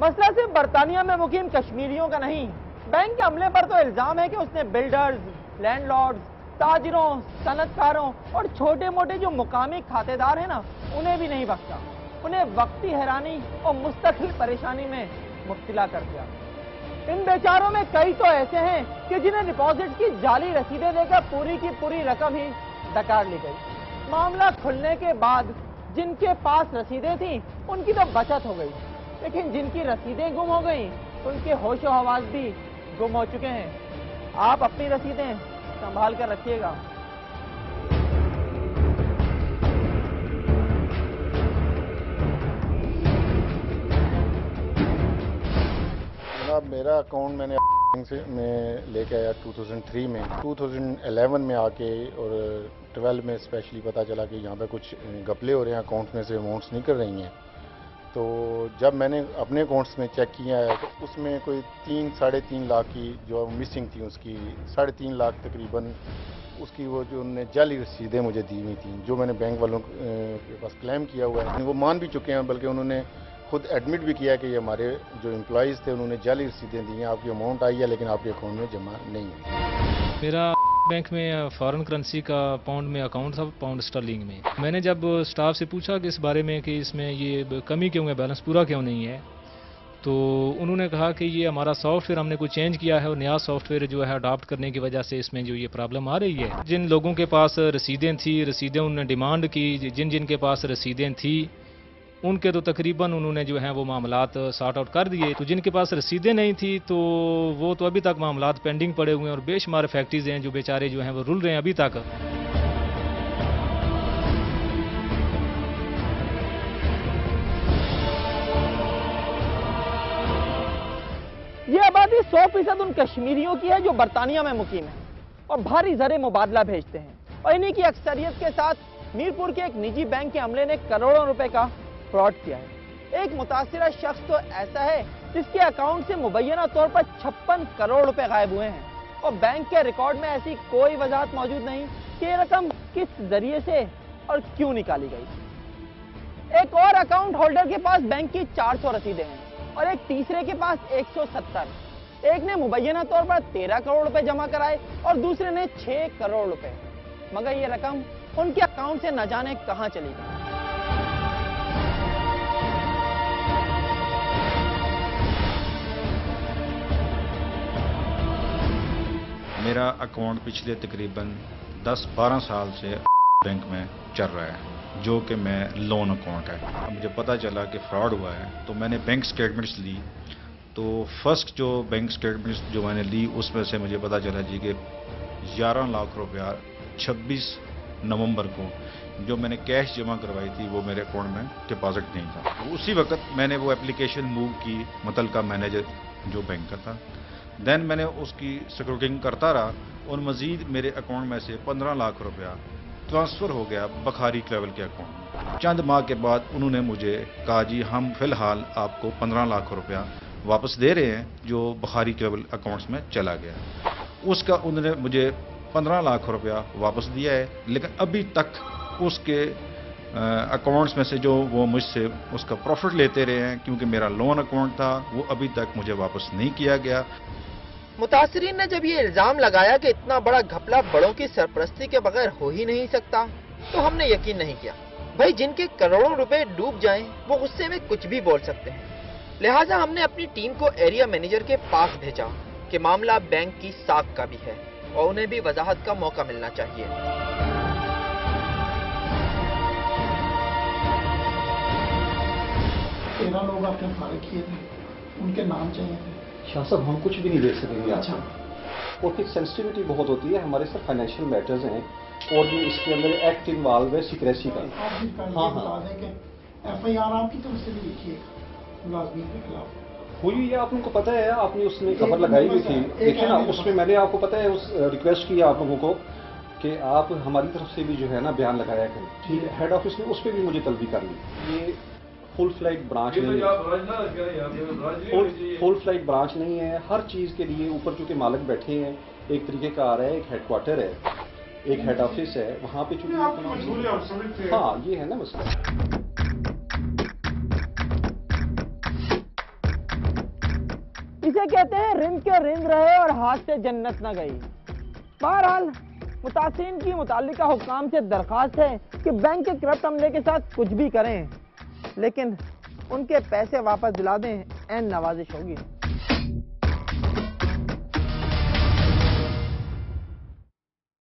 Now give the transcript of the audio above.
مسئلہ صرف برطانیہ میں مقیم کشمیریوں کا نہیں، بینک کے عملے پر تو الزام ہے کہ اس نے بلڈرز، لینڈ لارڈز، تاجروں، صنعت کاروں اور چھوٹے موٹے جو مقامی کھاتے دار ہیں نا، انہیں بھی نہیں بخشا، انہیں وقتی حیرانی اور مستقل پریشانی میں مبتلا کر دیا۔ ان بیچاروں میں کئی تو ایسے ہیں کہ جنہیں ڈپازٹ کی جعلی رسیدیں دے کر پوری کی پوری رقم ہی ڈکار لی گئی۔ معاملہ کھلنے کے بعد جن کے پاس رسیدیں تھیں ان کی تو بچت ہو گئی، لیکن جن کی رسیدیں گم ہو گئیں ان کے ہوش و حواس بھی گم ہو چکے ہیں۔ آپ اپنی رسیدیں سنبھال کر رکھیے گا۔ جناب میرا اکاؤنٹ میں نے میں لے کے آیا 2003 میں، 2011 میں آ کے اور 12 میں اسپیشلی پتا چلا کہ یہاں پہ کچھ گپلے ہو رہے ہیں، اکاؤنٹس میں سے اماؤنٹس نہیں کر رہی ہیں۔ تو جب میں نے اپنے اکاؤنٹس میں چیک کیا ہے تو اس میں کوئی 3-3.5 لاکھ کی جو مسنگ تھی، اس کی 3.5 لاکھ تقریباً اس کی وہ جو انہوں نے جعلی رسیدیں مجھے دی ہوئی تھیں، جو میں نے بینک والوں کے پاس کلیم کیا ہوا ہے، وہ مان بھی چکے ہیں، بلکہ انہوں نے خود ایڈمٹ بھی کیا کہ یہ ہمارے جو امپلائیز تھے انہوں نے جعلی رسیدیں دی ہیں، آپ کی اماؤنٹ آئی ہے لیکن آپ کے اکاؤنٹ میں جمع نہیں ہے۔ میرا بینک میں فارن کرنسی کا پاؤنڈ میں اکاؤنٹ تھا، پاؤنڈ سٹرلنگ میں۔ میں نے جب سٹاف سے پوچھا کہ اس بارے میں کہ اس میں یہ کمی کیوں ہے، بیلنس پورا کیوں نہیں ہے، تو انہوں نے کہا کہ یہ ہمارا سافٹ ویئر ہم نے کوئی چینج کیا ہے اور نیا سافٹ ویئر جو ہے اڈاپٹ کرنے کی وجہ سے اس میں جو یہ پرابلم آ رہی ہے۔ جن لوگوں کے پاس رسیدیں تھیں، رسیدیں انہوں نے ڈیمانڈ کی، جن کے پاس رسیدیں تھیں ان کے تو تقریباً انہوں نے جو ہیں وہ معاملات سارٹ آؤٹ کر دیے، تو جن کے پاس رسیدیں نہیں تھی تو وہ تو ابھی تک معاملات پینڈنگ پڑے ہوئے ہیں، اور بے شمار فیکٹریز ہیں جو بیچارے جو ہیں وہ رل رہے ہیں ابھی تک۔ یہ آبادی 100% ان کشمیریوں کی ہے جو برطانیہ میں مقیم ہیں اور بھاری زر مبادلہ بھیجتے ہیں، اور انہی کی اکثریت کے ساتھ میرپور کے ایک نجی بینک کے عملے نے کروڑوں روپے کا فراڈ کیا ہے۔ ایک متاثرہ شخص تو ایسا ہے جس کے اکاؤنٹ سے مبینہ طور پر 56 کروڑ روپے غائب ہوئے ہیں، اور بینک کے ریکارڈ میں ایسی کوئی وضاحت موجود نہیں کہ یہ رقم کس ذریعے سے اور کیوں نکالی گئی۔ ایک اور اکاؤنٹ ہولڈر کے پاس بینک کی 400 رسیدیں ہیں اور ایک تیسرے کے پاس 170۔ ایک نے مبینہ طور پر 13 کروڑ روپے جمع کرائے اور دوسرے نے 6 کروڑ روپے، مگر یہ رقم ان کے اکاؤنٹ سے نہ جانے کہاں چلی گئی۔ میرا اکاؤنٹ پچھلے تقریباً 10-12 سال سے بینک میں چل رہا ہے، جو کہ میں لون اکاؤنٹ ہے۔ مجھے پتہ چلا کہ فراڈ ہوا ہے تو میں نے بینک سٹیٹمنٹس لی، تو فرسٹ جو بینک سٹیٹمنٹس جو میں نے لی اس میں سے مجھے پتہ چلا جی کہ 11 لاکھ روپیہ 26 نومبر کو جو میں نے کیش جمع کروائی تھی وہ میرے اکاؤنٹ میں ڈپازٹ نہیں تھا۔ اسی وقت میں نے وہ اپلیکیشن موو کی متعلقہ مینیجر جو بینک کا تھا، دین میں نے اس کی سیکورٹنگ کرتا رہا اور مزید میرے اکاؤنٹ میں سے 15 لاکھ روپیہ ٹرانسفر ہو گیا بخاری ٹریول کے اکاؤنٹ میں۔ چند ماہ کے بعد انہوں نے مجھے کہا جی ہم فی الحال آپ کو 15 لاکھ روپیہ واپس دے رہے ہیں جو بخاری ٹریول اکاؤنٹس میں چلا گیا۔ اس کا انہوں نے مجھے 15 لاکھ روپیہ واپس دیا ہے، لیکن ابھی تک اس کے اکاؤنٹس میں سے جو وہ مجھ سے اس کا پروفٹ لیتے رہے ہیں، کیونکہ میرا لون اکاؤنٹ تھا وہ ابھی تک مجھے واپس نہیں کیا گیا۔ متاثرین نے جب یہ الزام لگایا کہ اتنا بڑا گھپلہ بڑوں کی سرپرستی کے بغیر ہو ہی نہیں سکتا تو ہم نے یقین نہیں کیا۔ بھائی جن کے کروڑوں روپے ڈوب جائیں وہ غصے میں کچھ بھی بول سکتے ہیں، لہٰذا ہم نے اپنی ٹیم کو ایریا مینیجر کے پاس بھیجا کہ معاملہ بینک کی ساکھ کا بھی ہے اور انہیں بھی وضاحت کا موقع ملنا چاہیے۔ 13 لوگ آپ نے فارغ کیے تھے، ان کے نام چاہیے تھے۔ شاہ صاحب ہم کچھ بھی نہیں دے سکیں گے۔ اچھا، اور پھر سینسٹیوٹی بہت ہوتی ہے، ہمارے ساتھ فائنینشیل میٹرز ہیں اور بھی اس کے اندر ایکٹ انوالو ہے سیکریسی کا۔ ہاں بتا دیں کہ ایف آئی آر آپ کی طرف سے بھی لکھی ہے ملازمین کے خلاف ہوئی ہے، آپ ان کو پتہ ہے، آپ نے اس میں خبر لگائی ہوئی تھی، دیکھیں نا اس میں میں نے آپ کو پتہ ہے اس ریکویسٹ کیا آپ لوگوں کو کہ آپ ہماری طرف سے بھی جو ہے نا بیان لگایا کریں، ٹھیک ہے، ہیڈ آفس نے اس پہ بھی مجھے طلبی کر لی۔ یہ فل فلیٹ برانچ نہیں ہے، فل فلیٹ برانچ نہیں ہے، ہر چیز کے لیے اوپر چونکہ مالک بیٹھے ہیں ایک طریقہ کار ہے، ایک ہیڈ کوارٹر ہے، ایک ہیڈ آفس ہے، وہاں پہ چونکہ ہاں یہ ہے نا مسئلہ۔ اسے کہتے ہیں رند کے رند رہے اور ہاتھ سے جنت نہ گئی۔ بہرحال متاثرین کی متعلقہ حکام سے درخواست ہے کہ بینک کے کرپٹ عملے کے ساتھ کچھ بھی کریں لیکن ان کے پیسے واپس دلا دیں، عین نوازش ہوگی۔